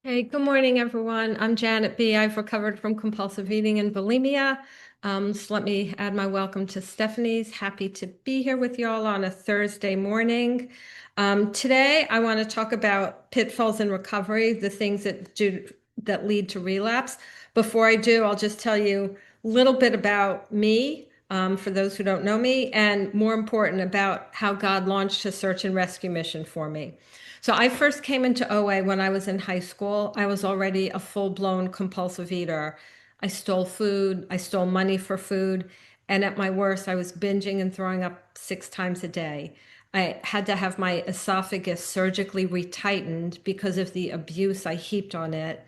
Hey, good morning, everyone. I'm Janet B. I've recovered from compulsive eating and bulimia. So let me add my welcome to Stephanie's. Happy to be here with you all on a Thursday morning. Today, I want to talk about pitfalls in recovery, the things that lead to relapse. Before I do, I'll just tell you a little bit about me, for those who don't know me, and more important, about how God launched a search and rescue mission for me. So I first came into OA when I was in high school. I was already a full-blown compulsive eater. I stole food, I stole money for food, and at my worst, I was binging and throwing up 6 times a day. I had to have my esophagus surgically retightened because of the abuse I heaped on it.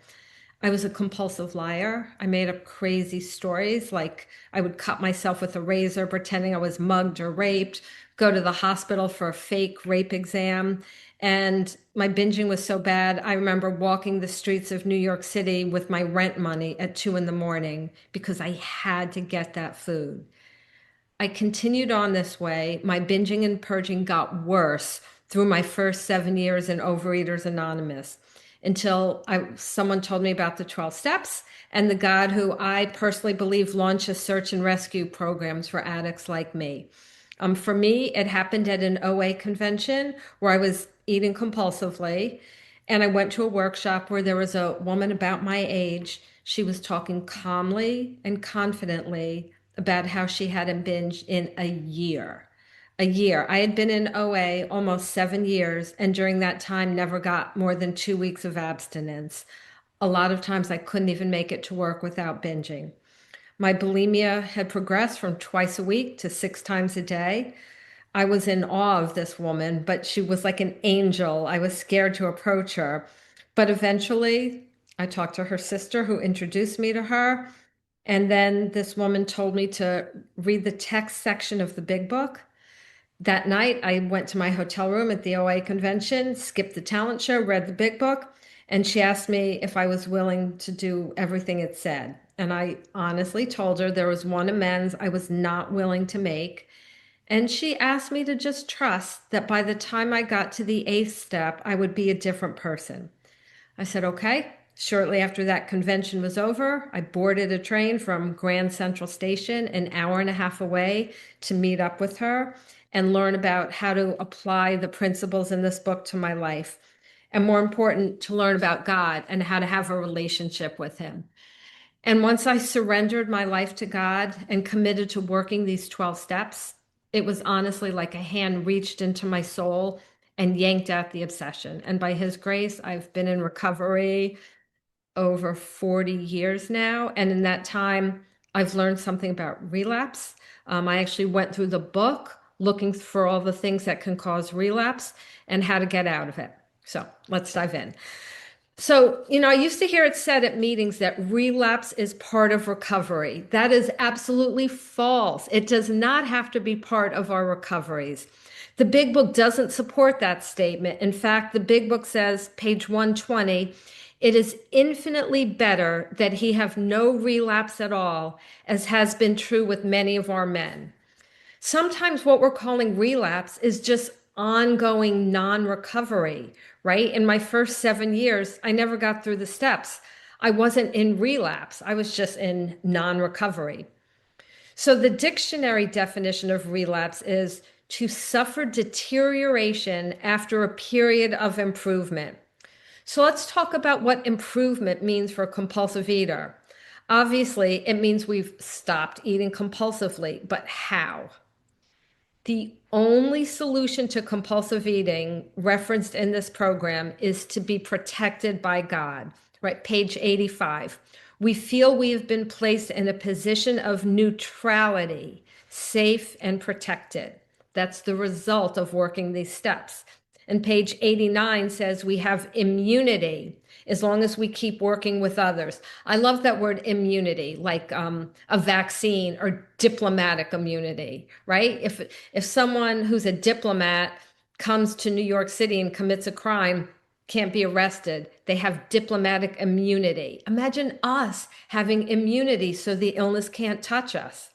I was a compulsive liar. I made up crazy stories like I would cut myself with a razor, pretending I was mugged or raped, go to the hospital for a fake rape exam. And my binging was so bad, I remember walking the streets of New York City with my rent money at 2 in the morning because I had to get that food. I continued on this way. My binging and purging got worse through my first 7 years in Overeaters Anonymous until someone told me about the 12 steps and the God who I personally believe launches search and rescue programs for addicts like me. For me, it happened at an OA convention where I was eating compulsively. And I went to a workshop where there was a woman about my age. She was talking calmly and confidently about how she hadn't binged in a year. A year. I had been in OA almost 7 years, and during that time, never got more than 2 weeks of abstinence. A lot of times, I couldn't even make it to work without binging. My bulimia had progressed from twice a week to 6 times a day. I was in awe of this woman, but she was like an angel. I was scared to approach her. But eventually, I talked to her sister who introduced me to her. And then this woman told me to read the text section of the big book. That night, I went to my hotel room at the OA convention, skipped the talent show, read the big book, and she asked me if I was willing to do everything it said. And I honestly told her there was one amends I was not willing to make. And she asked me to just trust that by the time I got to the eighth step, I would be a different person. I said, okay. Shortly after that convention was over, I boarded a train from Grand Central Station, an hour and a half away, to meet up with her and learn about how to apply the principles in this book to my life. And more important, to learn about God and how to have a relationship with Him. And once I surrendered my life to God and committed to working these 12 steps, it was honestly like a hand reached into my soul and yanked out the obsession. And by His grace, I've been in recovery over 40 years now. And in that time, I've learned something about relapse. I actually went through the book looking for all the things that can cause relapse and how to get out of it. So let's dive in. So, I used to hear it said at meetings that relapse is part of recovery. That is absolutely false. It does not have to be part of our recoveries. The Big Book doesn't support that statement. In fact, the Big Book says, page 120, it is infinitely better that he have no relapse at all, as has been true with many of our men. Sometimes what we're calling relapse is just ongoing non-recovery, right? In my first 7 years, I never got through the steps. I wasn't in relapse. I was just in non-recovery. So the dictionary definition of relapse is to suffer deterioration after a period of improvement. So let's talk about what improvement means for a compulsive eater. Obviously, it means we've stopped eating compulsively, but how? The only solution to compulsive eating referenced in this program is to be protected by God, right? Page 85. We feel we have been placed in a position of neutrality, safe and protected. That's the result of working these steps. And page 89 says we have immunity as long as we keep working with others. I love that word immunity, like a vaccine or diplomatic immunity, right? If someone who's a diplomat comes to New York City and commits a crime, can't be arrested, they have diplomatic immunity. Imagine us having immunity so the illness can't touch us.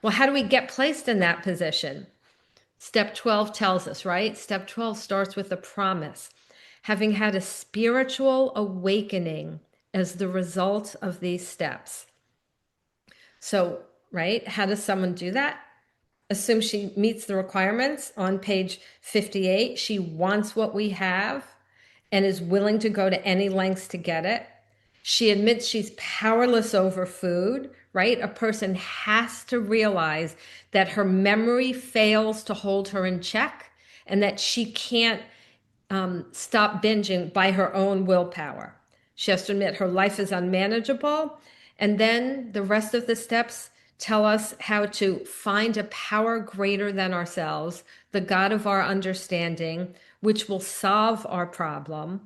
Well, how do we get placed in that position? Step 12 tells us, right? Step 12 starts with a promise. having had a spiritual awakening as the result of these steps. So, right, how does someone do that? Assume she meets the requirements on page 58. She wants what we have and is willing to go to any lengths to get it. She admits she's powerless over food, right? A person has to realize that her memory fails to hold her in check and that she can't stop binging by her own willpower. She has to admit her life is unmanageable. And then the rest of the steps tell us how to find a power greater than ourselves, the God of our understanding, which will solve our problem.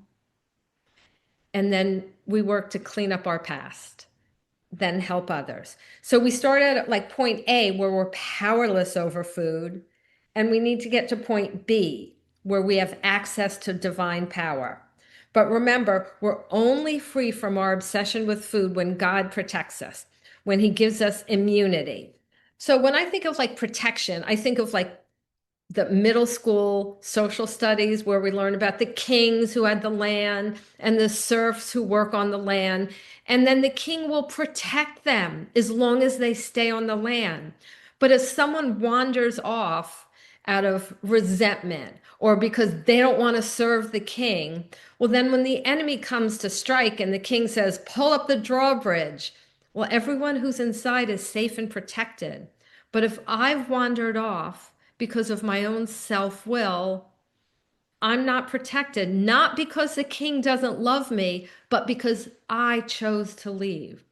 And then we work to clean up our past, then help others. So we start at like point A, where we're powerless over food, and we need to get to point B, where we have access to divine power. But remember, we're only free from our obsession with food when God protects us, when He gives us immunity. So when I think of like protection, I think of like the middle school social studies where we learn about the kings who had the land and the serfs who work on the land. And then the king will protect them as long as they stay on the land. But if someone wanders off out of resentment or because they don't want to serve the king, well, then when the enemy comes to strike and the king says, pull up the drawbridge, well, everyone who's inside is safe and protected. But if I've wandered off, because of my own self-will, I'm not protected, not because the king doesn't love me, but because I chose to leave.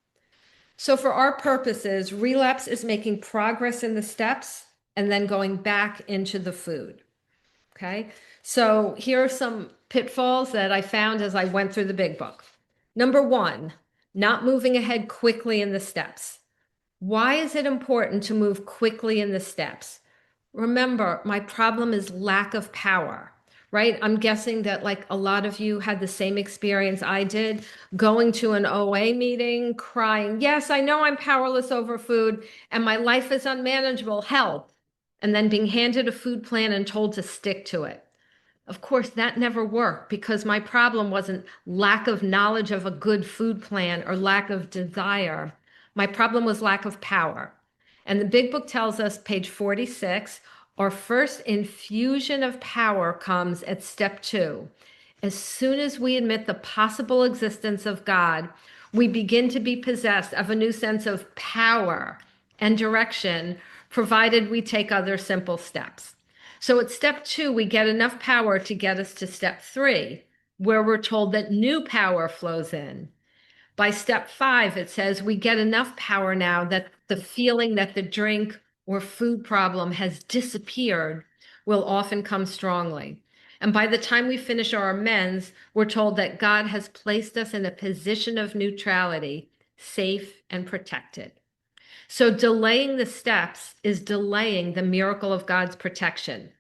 So for our purposes, relapse is making progress in the steps and then going back into the food. Okay. So here are some pitfalls that I found as I went through the big book. Number one, not moving ahead quickly in the steps. Why is it important to move quickly in the steps? Remember, my problem is lack of power, right? I'm guessing that like a lot of you had the same experience I did, going to an OA meeting, crying, yes, I know I'm powerless over food and my life is unmanageable, help. And then being handed a food plan and told to stick to it. Of course, that never worked because my problem wasn't lack of knowledge of a good food plan or lack of desire. My problem was lack of power. And the big book tells us, page 46, our first infusion of power comes at step 2. As soon as we admit the possible existence of God, we begin to be possessed of a new sense of power and direction, provided we take other simple steps. So at step 2, we get enough power to get us to step 3, where we're told that new power flows in. By step 5, it says we get enough power now that the feeling that the drink or food problem has disappeared will often come strongly. And by the time we finish our amends, we're told that God has placed us in a position of neutrality, safe and protected. So delaying the steps is delaying the miracle of God's protection.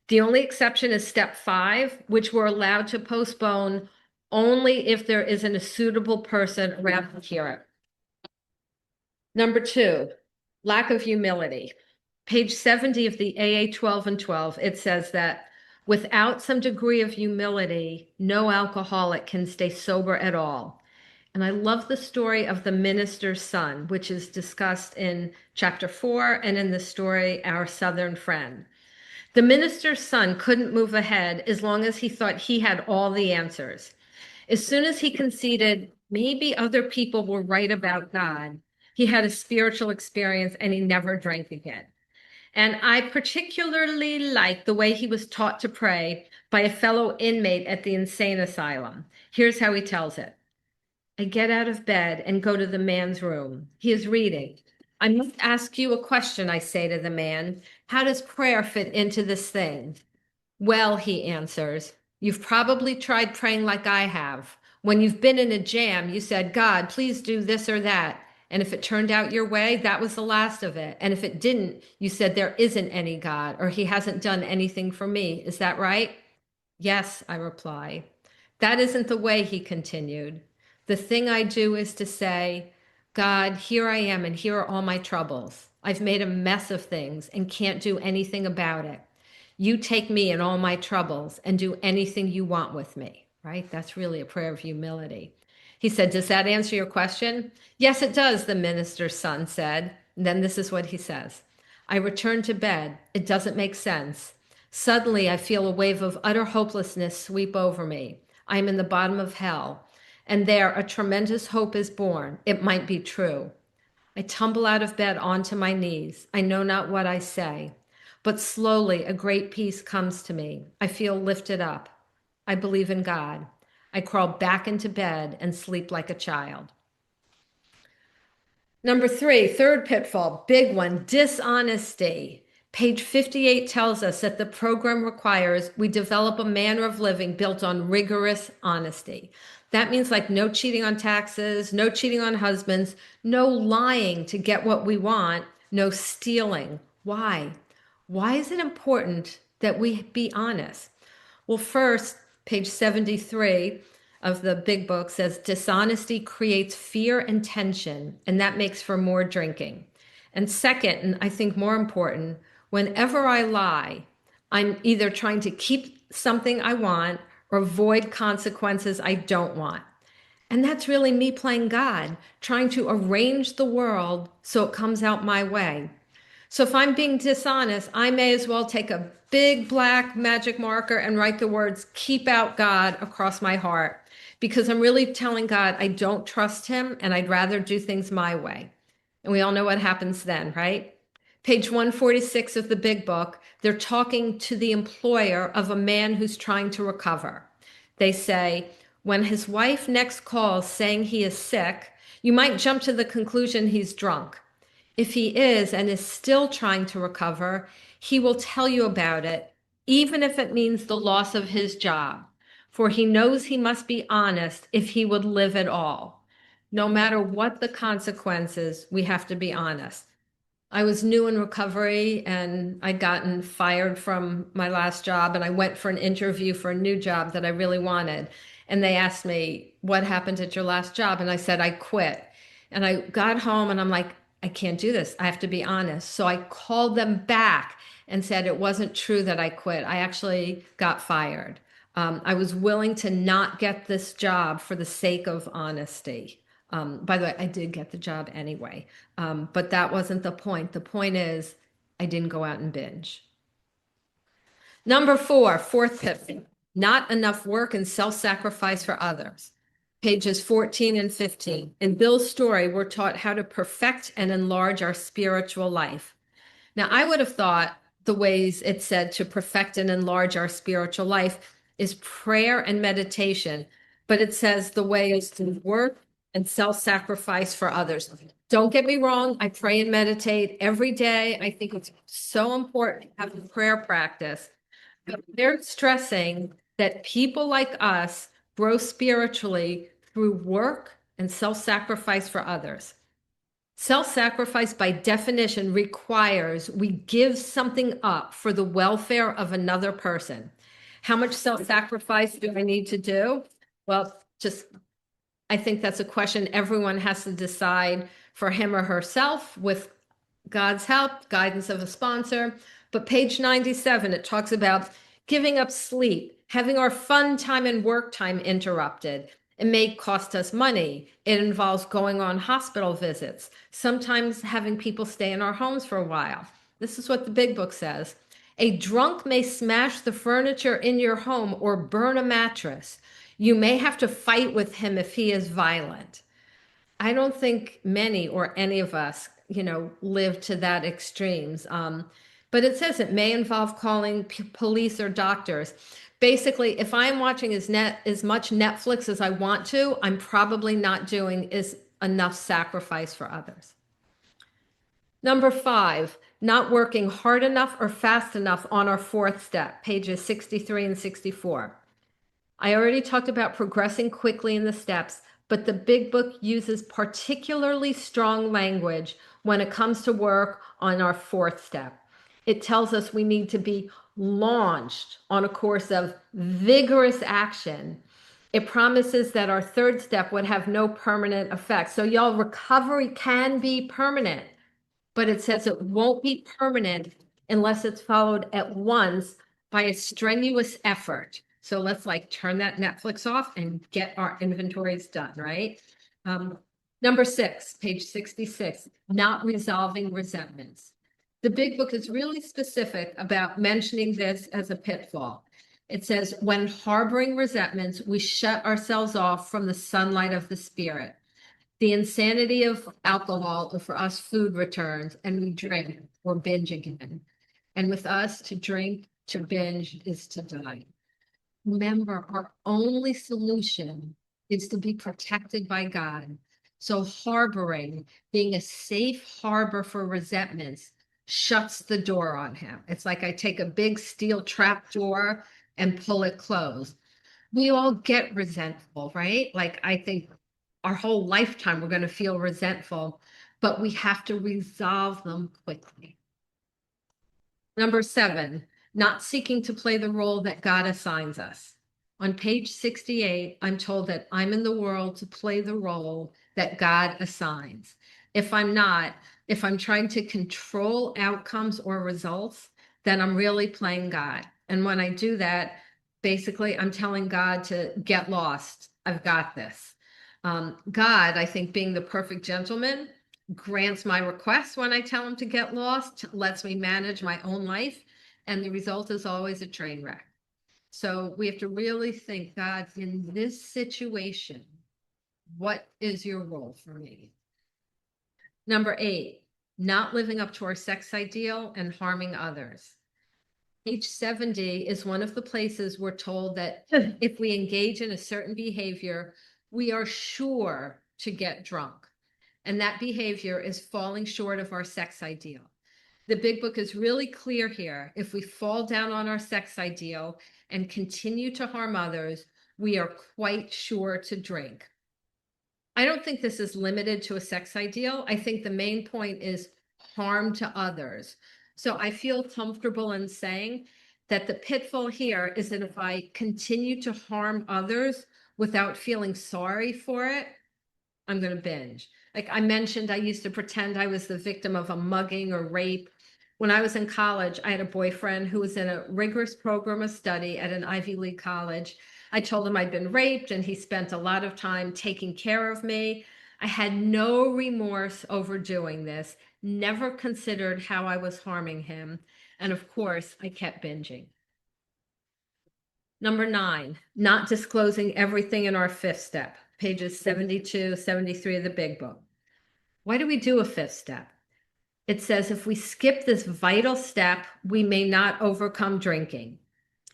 The only exception is step 5, which we're allowed to postpone only if there isn't a suitable person around to hear it. Number 2, lack of humility. Page 70 of the AA 12 and 12, it says that without some degree of humility, no alcoholic can stay sober at all. And I love the story of the minister's son, which is discussed in chapter 4 and in the story, Our Southern Friend. The minister's son couldn't move ahead as long as he thought he had all the answers. As soon as he conceded, maybe other people were right about God, he had a spiritual experience and he never drank again. And I particularly like the way he was taught to pray by a fellow inmate at the insane asylum. Here's how he tells it. I get out of bed and go to the man's room. He is reading. I must ask you a question, I say to the man. How does prayer fit into this thing? Well, he answers, you've probably tried praying like I have. When you've been in a jam, you said, God, please do this or that. And if it turned out your way, that was the last of it. And if it didn't, you said there isn't any God or he hasn't done anything for me. Is that right? Yes, I reply. That isn't the way, he continued. The thing I do is to say, God, here I am and here are all my troubles. I've made a mess of things and can't do anything about it. You take me and all my troubles and do anything you want with me. right? That's really a prayer of humility. He said, "Does that answer your question?" "Yes, it does," the minister's son said. And then this is what he says: "I return to bed. It doesn't make sense. Suddenly, I feel a wave of utter hopelessness sweep over me. I am in the bottom of hell. And there, a tremendous hope is born. It might be true. I tumble out of bed onto my knees. I know not what I say. But slowly, a great peace comes to me. I feel lifted up. I believe in God. I crawl back into bed and sleep like a child." Number three, third pitfall, big one, dishonesty. Page 58 tells us that the program requires we develop a manner of living built on rigorous honesty. That means like no cheating on taxes, no cheating on husbands, no lying to get what we want, no stealing. Why? Why is it important that we be honest? Well, first, page 73 of the big book says dishonesty creates fear and tension, and that makes for more drinking. And second, and I think more important, whenever I lie, I'm either trying to keep something I want or avoid consequences I don't want. And that's really me playing God, trying to arrange the world so it comes out my way. So if I'm being dishonest, I may as well take a big black magic marker and write the words "keep out God" across my heart, because I'm really telling God I don't trust him and I'd rather do things my way. And we all know what happens then, right? Page 146 of the big book, they're talking to the employer of a man who's trying to recover. They say, when his wife next calls saying he is sick, you might jump to the conclusion he's drunk. If he is and is still trying to recover, he will tell you about it, even if it means the loss of his job, for he knows he must be honest if he would live at all. No matter what the consequences, we have to be honest. I was new in recovery and I'd gotten fired from my last job, and I went for an interview for a new job that I really wanted. And they asked me, "What happened at your last job?" And I said, "I quit." And I got home and I'm like, I can't do this. I have to be honest. So I called them back and said it wasn't true that I quit. I actually got fired. I was willing to not get this job for the sake of honesty. By the way, I did get the job anyway, but that wasn't the point. The point is, I didn't go out and binge. Number four, fourth tip, not enough work and self-sacrifice for others. Pages 14 and 15. In Bill's story, we're taught how to perfect and enlarge our spiritual life. Now, I would have thought the ways it said to perfect and enlarge our spiritual life is prayer and meditation, but it says the way is to work and self-sacrifice for others. Don't get me wrong, I pray and meditate every day. I think it's so important to have a prayer practice. But they're stressing that people like us grow spiritually through work and self-sacrifice for others. Self-sacrifice, by definition, requires we give something up for the welfare of another person. How much self-sacrifice do I need to do? Well, just I think that's a question everyone has to decide for him or herself with God's help, guidance of a sponsor. But page 97, it talks about giving up sleep, having our fun time and work time interrupted. It may cost us money. It involves going on hospital visits, sometimes having people stay in our homes for a while. This is what the big book says. A drunk may smash the furniture in your home or burn a mattress. You may have to fight with him if he is violent. I don't think many or any of us, live to that extremes. But it says it may involve calling police or doctors. Basically, if I'm watching as much Netflix as I want to, I'm probably not doing enough sacrifice for others. Number five, not working hard enough or fast enough on our fourth step, pages 63 and 64. I already talked about progressing quickly in the steps, but the big book uses particularly strong language when it comes to work on our fourth step. It tells us we need to be launched on a course of vigorous action. It promises that our third step would have no permanent effect. So y'all, recovery can be permanent, but it says it won't be permanent unless it's followed at once by a strenuous effort. So let's like turn that Netflix off and get our inventories done, right? Number 6, page 66, not resolving resentments. The big book is really specific about mentioning this as a pitfall. It says, when harboring resentments, we shut ourselves off from the sunlight of the spirit. The insanity of alcohol, or for us, food returns, and we drink or binge again. And with us, to drink, to binge is to die. Remember, our only solution is to be protected by God. So harboring, being a safe harbor for resentments, shuts the door on him. It's like I take a big steel trap door and pull it closed. We all get resentful, right? Like I think our whole lifetime we're going to feel resentful, but we have to resolve them quickly. Number 7, not seeking to play the role that God assigns us. On page 68, I'm told that I'm in the world to play the role that God assigns. If I'm not, if I'm trying to control outcomes or results, then I'm really playing God. And when I do that, basically, I'm telling God to get lost. I've got this. God, I think, being the perfect gentleman, grants my request when I tell him to get lost, lets me manage my own life, and the result is always a train wreck. So we have to really think, God, in this situation, what is your role for me? Number 8, not living up to our sex ideal and harming others. Page 70 is one of the places we're told that if we engage in a certain behavior, we are sure to get drunk. And that behavior is falling short of our sex ideal. The big book is really clear here. If we fall down on our sex ideal and continue to harm others, we are quite sure to drink. I don't think this is limited to a sex ideal. I think the main point is harm to others. So I feel comfortable in saying that the pitfall here is that if I continue to harm others without feeling sorry for it, I'm going to binge. Like I mentioned, I used to pretend I was the victim of a mugging or rape. When I was in college, I had a boyfriend who was in a rigorous program of study at an Ivy League college. I told him I'd been raped, and he spent a lot of time taking care of me. I had no remorse over doing this, never considered how I was harming him. And of course, I kept binging. Number 9, not disclosing everything in our 5th step, pages 72, 73 of the big book. Why do we do a 5th step? It says if we skip this vital step, we may not overcome drinking.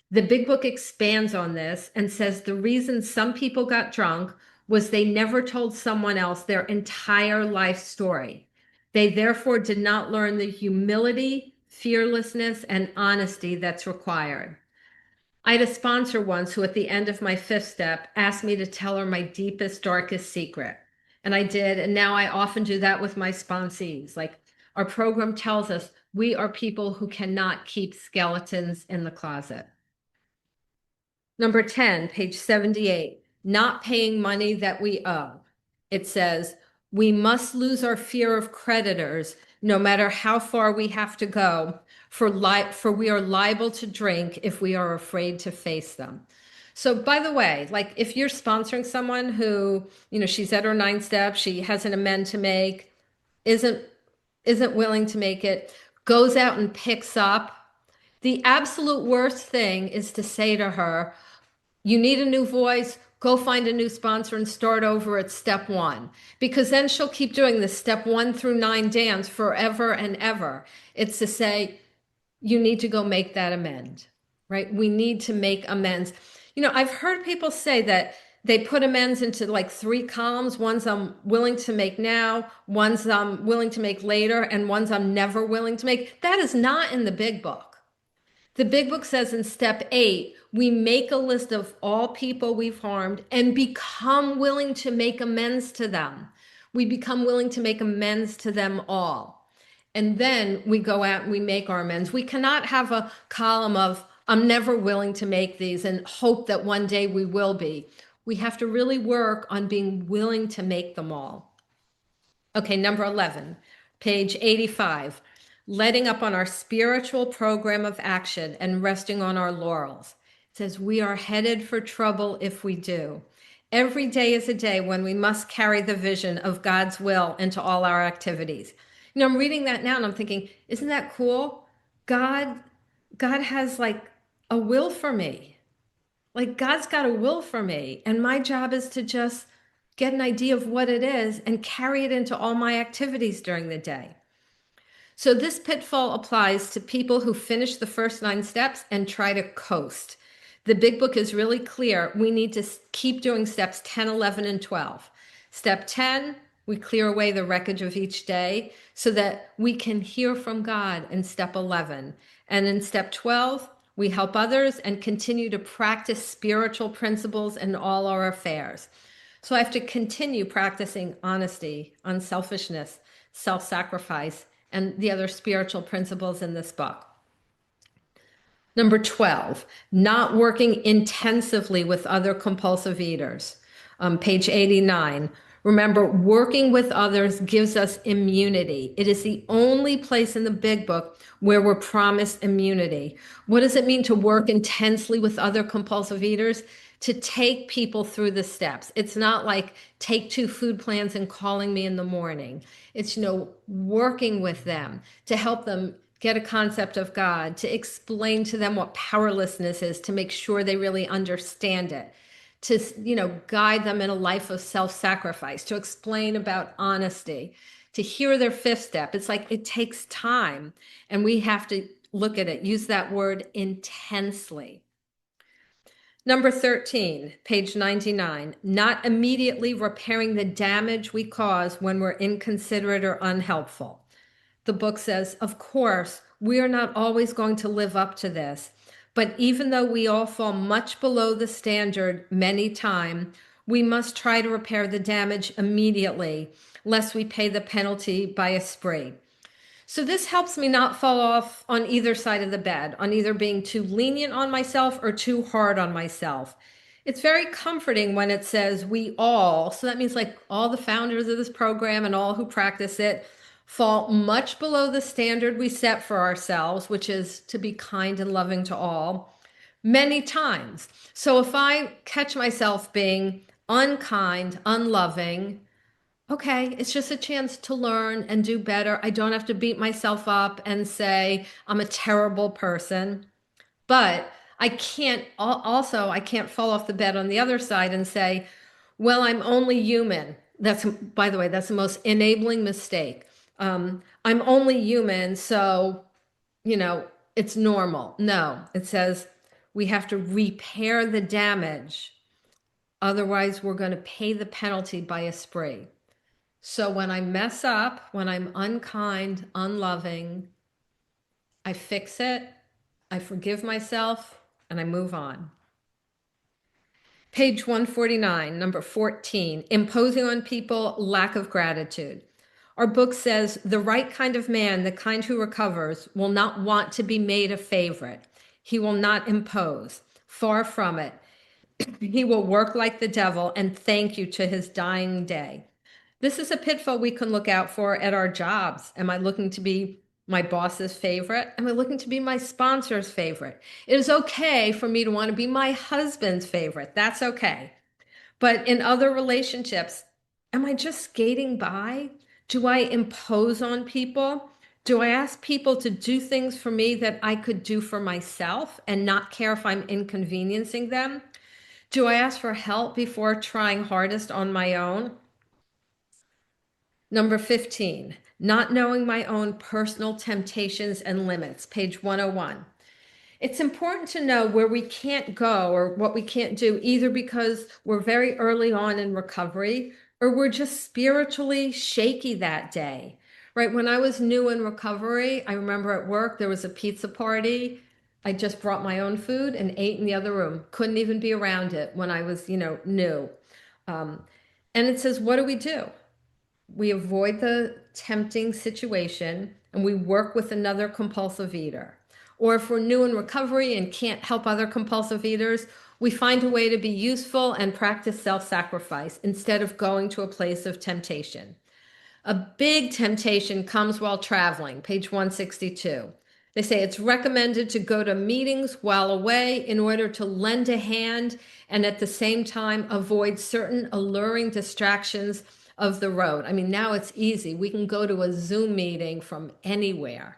The big book expands on this and says the reason some people got drunk was they never told someone else their entire life story. They therefore did not learn the humility, fearlessness, and honesty that's required. I had a sponsor once who, at the end of my 5th step, asked me to tell her my deepest, darkest secret. And I did. And now I often do that with my sponsees. Like our program tells us, we are people who cannot keep skeletons in the closet. Number 10, page 78, not paying money that we owe. It says, we must lose our fear of creditors, no matter how far we have to go, for we are liable to drink if we are afraid to face them. So by the way, like if you're sponsoring someone who, she's at her 9th step, she has an amend to make, isn't willing to make it, goes out and picks up, the absolute worst thing is to say to her, you need a new voice, go find a new sponsor and start over at step 1, because then she'll keep doing this step 1 through 9 dance forever and ever. It's to say, you need to go make that amend, right? We need to make amends. I've heard people say that they put amends into like 3 columns. Ones I'm willing to make now, ones I'm willing to make later, and ones I'm never willing to make. That is not in the big book. The big book says in step 8, we make a list of all people we've harmed and become willing to make amends to them. We become willing to make amends to them all. And then we go out and we make our amends. We cannot have a column of, I'm never willing to make these and hope that one day we will be. We have to really work on being willing to make them all. Okay, number 11, page 85. Letting up on our spiritual program of action and resting on our laurels. It says, we are headed for trouble if we do. Every day is a day when we must carry the vision of God's will into all our activities. I'm reading that now and I'm thinking, isn't that cool? God, God has like a will for me. Like God's got a will for me. And my job is to just get an idea of what it is and carry it into all my activities during the day. So this pitfall applies to people who finish the first 9 steps and try to coast. The big book is really clear. We need to keep doing steps 10, 11, and 12. Step 10, we clear away the wreckage of each day so that we can hear from God in step 11. And in step 12, we help others and continue to practice spiritual principles in all our affairs. So I have to continue practicing honesty, unselfishness, self-sacrifice, and the other spiritual principles in this book. Number 12, not working intensively with other compulsive eaters. Page 89. Remember, working with others gives us immunity. It is the only place in the big book where we're promised immunity. What does it mean to work intensely with other compulsive eaters? To take people through the steps. It's not like take 2 food plans and calling me in the morning. It's, working with them to help them get a concept of God, to explain to them what powerlessness is, to make sure they really understand it, to, guide them in a life of self-sacrifice, to explain about honesty, to hear their 5th step. It's like it takes time, and we have to look at it, use that word intensely. Number 13, page 99, not immediately repairing the damage we cause when we're inconsiderate or unhelpful. The book says, of course, we are not always going to live up to this, but even though we all fall much below the standard many times, we must try to repair the damage immediately, lest we pay the penalty by a spree. So this helps me not fall off on either side of the bed, on either being too lenient on myself or too hard on myself. It's very comforting when it says we all, so that means like all the founders of this program and all who practice it, fall much below the standard we set for ourselves, which is to be kind and loving to all, many times. So if I catch myself being unkind, unloving, okay, it's just a chance to learn and do better. I don't have to beat myself up and say I'm a terrible person. But I can't I can't fall off the bed on the other side and say, well, I'm only human. That's, by the way, that's the most enabling mistake. I'm only human, so, it's normal. No, it says we have to repair the damage. Otherwise, we're going to pay the penalty by a spree. So when I mess up, when I'm unkind, unloving, I fix it, I forgive myself, and I move on. Page 149, number 14, imposing on people lack of gratitude. Our book says the right kind of man, the kind who recovers, will not want to be made a favorite. He will not impose. Far from it. He will work like the devil and thank you to his dying day. This is a pitfall we can look out for at our jobs. Am I looking to be my boss's favorite? Am I looking to be my sponsor's favorite? It is okay for me to want to be my husband's favorite. That's okay. But in other relationships, am I just skating by? Do I impose on people? Do I ask people to do things for me that I could do for myself and not care if I'm inconveniencing them? Do I ask for help before trying hardest on my own? Number 15, not knowing my own personal temptations and limits, page 101. It's important to know where we can't go or what we can't do, either because we're very early on in recovery or we're just spiritually shaky that day, right? When I was new in recovery, I remember at work, there was a pizza party. I just brought my own food and ate in the other room. Couldn't even be around it when I was, new. And it says, what do? We avoid the tempting situation and we work with another compulsive eater. Or if we're new in recovery and can't help other compulsive eaters, we find a way to be useful and practice self-sacrifice instead of going to a place of temptation. A big temptation comes while traveling, page 162. They say it's recommended to go to meetings while away in order to lend a hand and at the same time avoid certain alluring distractions of the road. I mean, now it's easy. We can go to a Zoom meeting from anywhere.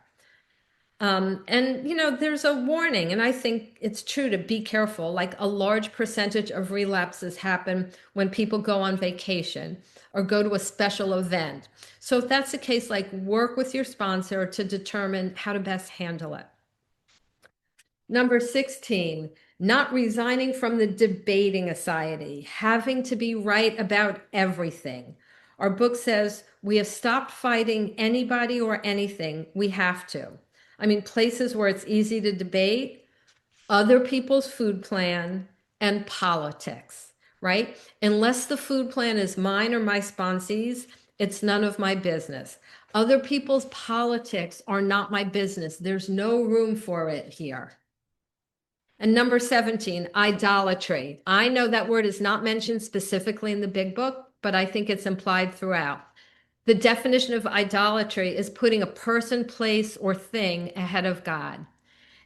There's a warning, and I think it's true to be careful. Like a large percentage of relapses happen when people go on vacation or go to a special event. So if that's the case, like work with your sponsor to determine how to best handle it. Number 16, not resigning from the debating society, having to be right about everything. Our book says we have stopped fighting anybody or anything. We have to. I mean, places where it's easy to debate, other people's food plan, and politics, right? Unless the food plan is mine or my sponsee's, it's none of my business. Other people's politics are not my business. There's no room for it here. And number 17, idolatry. I know that word is not mentioned specifically in the big book, but I think it's implied throughout. The definition of idolatry is putting a person, place, or thing ahead of God.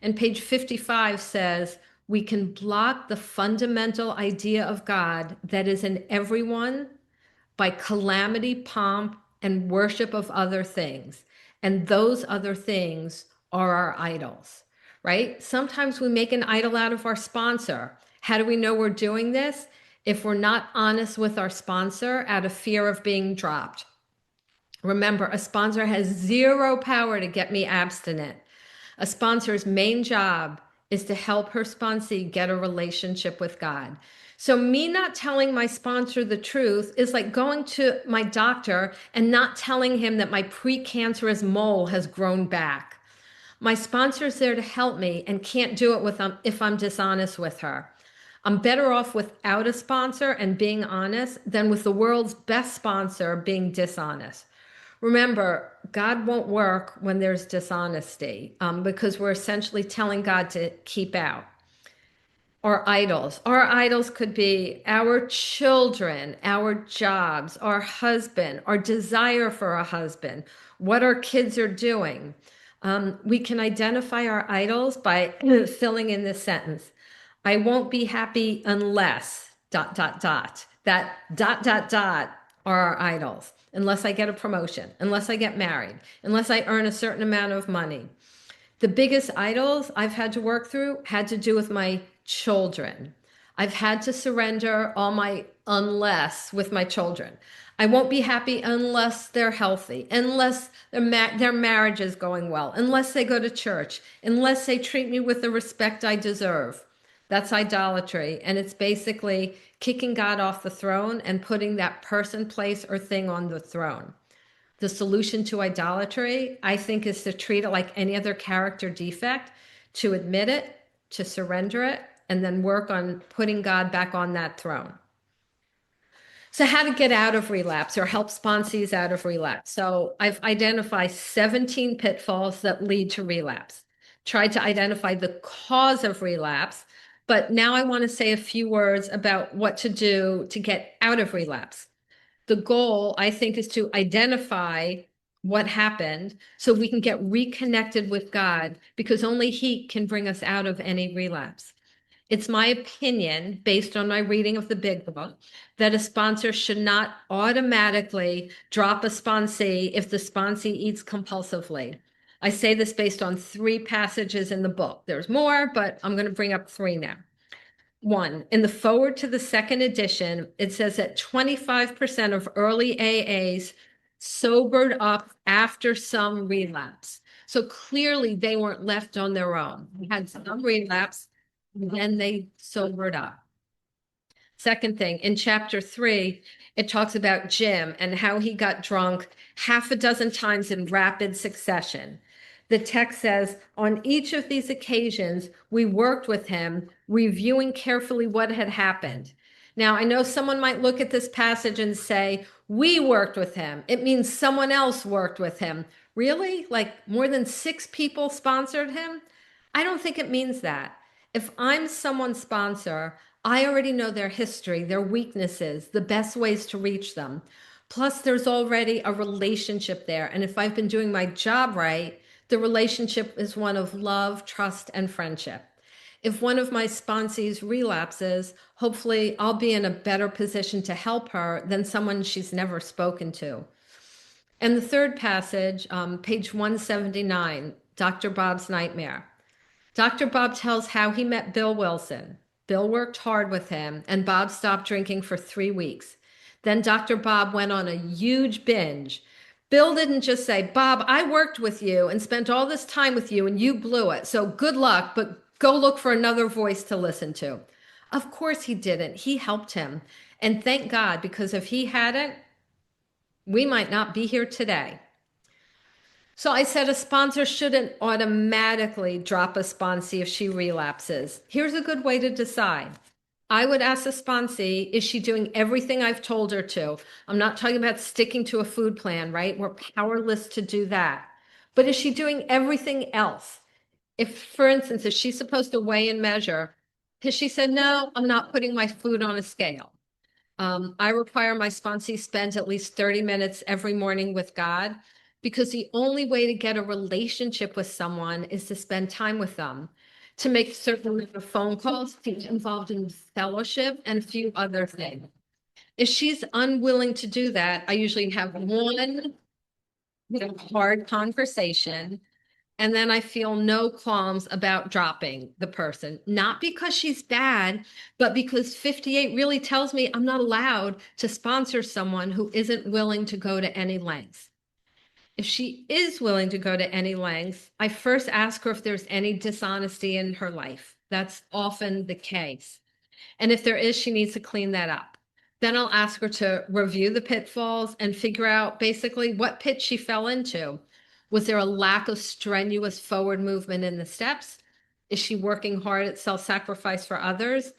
And page 55 says, we can block the fundamental idea of God that is in everyone by calamity, pomp, and worship of other things. And those other things are our idols, right? Sometimes we make an idol out of our sponsor. How do we know we're doing this? If we're not honest with our sponsor out of fear of being dropped. Remember, a sponsor has zero power to get me abstinent. A sponsor's main job is to help her sponsee get a relationship with God. So me not telling my sponsor the truth is like going to my doctor and not telling him that my precancerous mole has grown back. My sponsor's there to help me and can't do it if I'm dishonest with her. I'm better off without a sponsor and being honest than with the world's best sponsor being dishonest. Remember, God won't work when there's dishonesty because we're essentially telling God to keep out. Our idols. Our idols could be our children, our jobs, our husband, our desire for a husband, what our kids are doing. We can identify our idols by filling in this sentence. I won't be happy unless dot, dot, dot. That dot, dot, dot are our idols. Unless I get a promotion, unless I get married, unless I earn a certain amount of money. The biggest idols I've had to work through had to do with my children. I've had to surrender all my unless with my children. I won't be happy unless they're healthy, unless their marriage is going well, unless they go to church, unless they treat me with the respect I deserve. That's idolatry. And it's basically kicking God off the throne and putting that person, place, or thing on the throne. The solution to idolatry, I think, is to treat it like any other character defect, to admit it, to surrender it, and then work on putting God back on that throne. So how to get out of relapse or help sponsees out of relapse. So I've identified 17 pitfalls that lead to relapse. Tried to identify the cause of relapse, but now I want to say a few words about what to do to get out of relapse. The goal, I think, is to identify what happened so we can get reconnected with God because only He can bring us out of any relapse. It's my opinion, based on my reading of the big book, that a sponsor should not automatically drop a sponsee if the sponsee eats compulsively. I say this based on 3 passages in the book. There's more, but I'm going to bring up 3 now. 1, in the forward to the second edition, it says that 25% of early AAs sobered up after some relapse. So clearly they weren't left on their own. They had some relapse, then they sobered up. Second thing, in chapter 3, it talks about Jim and how he got drunk half a dozen times in rapid succession. The text says, on each of these occasions, we worked with him, reviewing carefully what had happened. Now, I know someone might look at this passage and say, we worked with him. It means someone else worked with him. Really? Like more than 6 people sponsored him? I don't think it means that. If I'm someone's sponsor, I already know their history, their weaknesses, the best ways to reach them. Plus, there's already a relationship there. And if I've been doing my job right, The relationship is one of love, trust, and friendship. If one of my sponsees relapses, hopefully I'll be in a better position to help her than someone she's never spoken to. And the third passage, page 179, Dr. Bob's Nightmare. Dr. Bob tells how he met Bill Wilson. Bill worked hard with him, and Bob stopped drinking for 3 weeks. Then Dr. Bob went on a huge binge. Bill didn't just say, Bob, I worked with you and spent all this time with you, and you blew it. So good luck, but go look for another voice to listen to. Of course he didn't. He helped him. And thank God, because if he hadn't, we might not be here today. So I said a sponsor shouldn't automatically drop a sponsee if she relapses. Here's a good way to decide. I would ask a sponsee, is she doing everything I've told her to? I'm not talking about sticking to a food plan, right? We're powerless to do that. But is she doing everything else? If, for instance, is she supposed to weigh and measure? Has she said, no, I'm not putting my food on a scale. I require my sponsee spend at least 30 minutes every morning with God, because the only way to get a relationship with someone is to spend time with them, to make certain phone calls, to get involved in fellowship, and a few other things. If she's unwilling to do that, I usually have one hard conversation, and then I feel no qualms about dropping the person, not because she's bad, but because 58 really tells me I'm not allowed to sponsor someone who isn't willing to go to any lengths. If she is willing to go to any lengths, I first ask her if there's any dishonesty in her life. That's often the case. And if there is, she needs to clean that up. Then I'll ask her to review the pitfalls and figure out basically what pit she fell into. Was there a lack of strenuous forward movement in the steps? Is she working hard at self-sacrifice for others?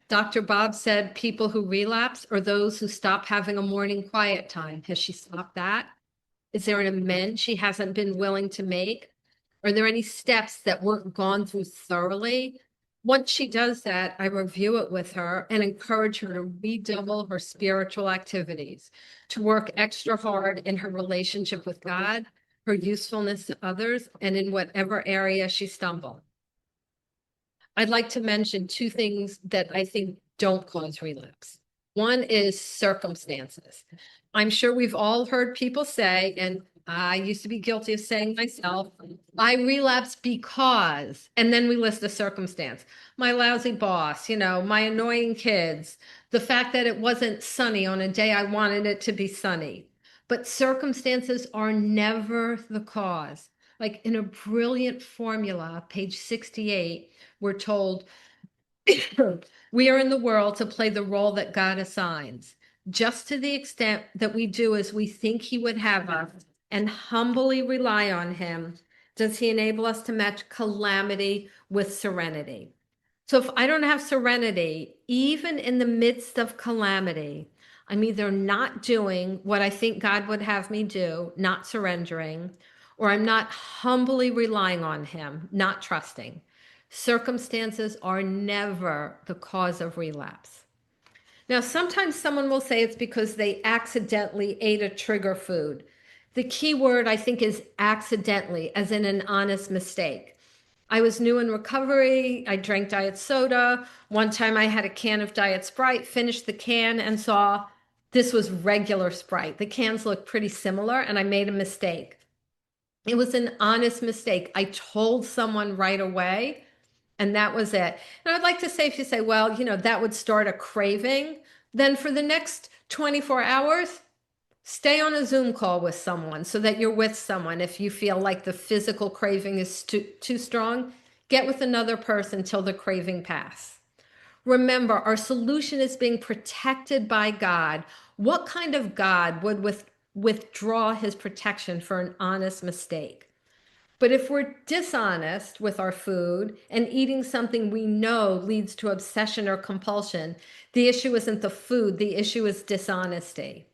Dr. Bob said people who relapse are those who stop having a morning quiet time. Has she stopped that? Is there an amend she hasn't been willing to make? Are there any steps that weren't gone through thoroughly? Once she does that, I review it with her and encourage her to redouble her spiritual activities, to work extra hard in her relationship with God, her usefulness to others, and in whatever area she stumbled. I'd like to mention two things that I think don't cause relapse. One is circumstances. I'm sure we've all heard people say, and I used to be guilty of saying myself, I relapsed because, and then we list a circumstance. My lousy boss, my annoying kids, the fact that it wasn't sunny on a day I wanted it to be sunny. But circumstances are never the cause. Like in a brilliant formula, page 68, we're told we are in the world to play the role that God assigns, just to the extent that we do as we think He would have us and humbly rely on Him. Does He enable us to match calamity with serenity? So if I don't have serenity, even in the midst of calamity, I'm either not doing what I think God would have me do, not surrendering, or I'm not humbly relying on Him, not trusting. Circumstances are never the cause of relapse. Now, sometimes someone will say it's because they accidentally ate a trigger food. The key word, I think, is accidentally, as in an honest mistake. I was new in recovery. I drank diet soda. One time I had a can of Diet Sprite, finished the can, and saw this was regular Sprite. The cans looked pretty similar, and I made a mistake. It was an honest mistake. I told someone right away, and that was it. And I'd like to say, if you say, well, that would start a craving, then for the next 24 hours, stay on a Zoom call with someone so that you're with someone. If you feel like the physical craving is too strong, get with another person till the craving pass. Remember, our solution is being protected by God. What kind of God would withdraw His protection for an honest mistake? But if we're dishonest with our food and eating something we know leads to obsession or compulsion, the issue isn't the food, the issue is dishonesty.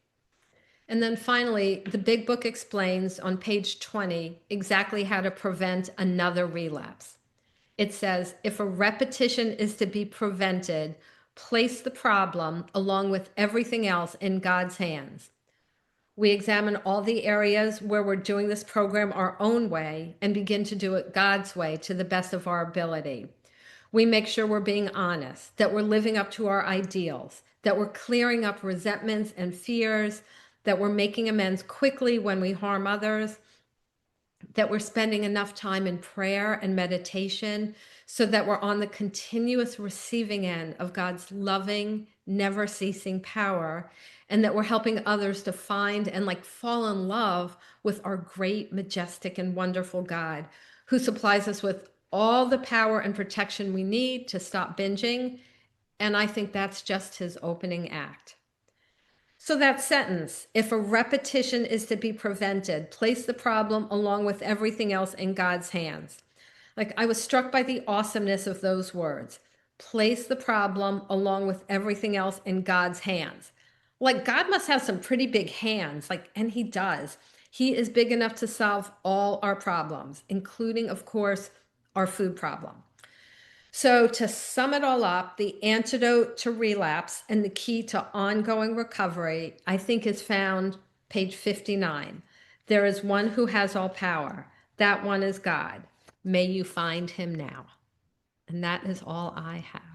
And then finally, the big book explains on page 20 exactly how to prevent another relapse. It says, if a repetition is to be prevented, place the problem along with everything else in God's hands. We examine all the areas where we're doing this program our own way and begin to do it God's way to the best of our ability. We make sure we're being honest, that we're living up to our ideals, that we're clearing up resentments and fears, that we're making amends quickly when we harm others, that we're spending enough time in prayer and meditation so that we're on the continuous receiving end of God's loving, never ceasing power, and that we're helping others to find and fall in love with our great, majestic, and wonderful God who supplies us with all the power and protection we need to stop binging. And I think that's just his opening act. So that sentence, if a repetition is to be prevented, place the problem along with everything else in God's hands. I was struck by the awesomeness of those words. Place the problem along with everything else in God's hands. God must have some pretty big hands, and he does. He is big enough to solve all our problems, including, of course, our food problem. So, to sum it all up, the antidote to relapse and the key to ongoing recovery, I think, is found page 59. There is one who has all power. That one is God. May you find him now. And that is all I have.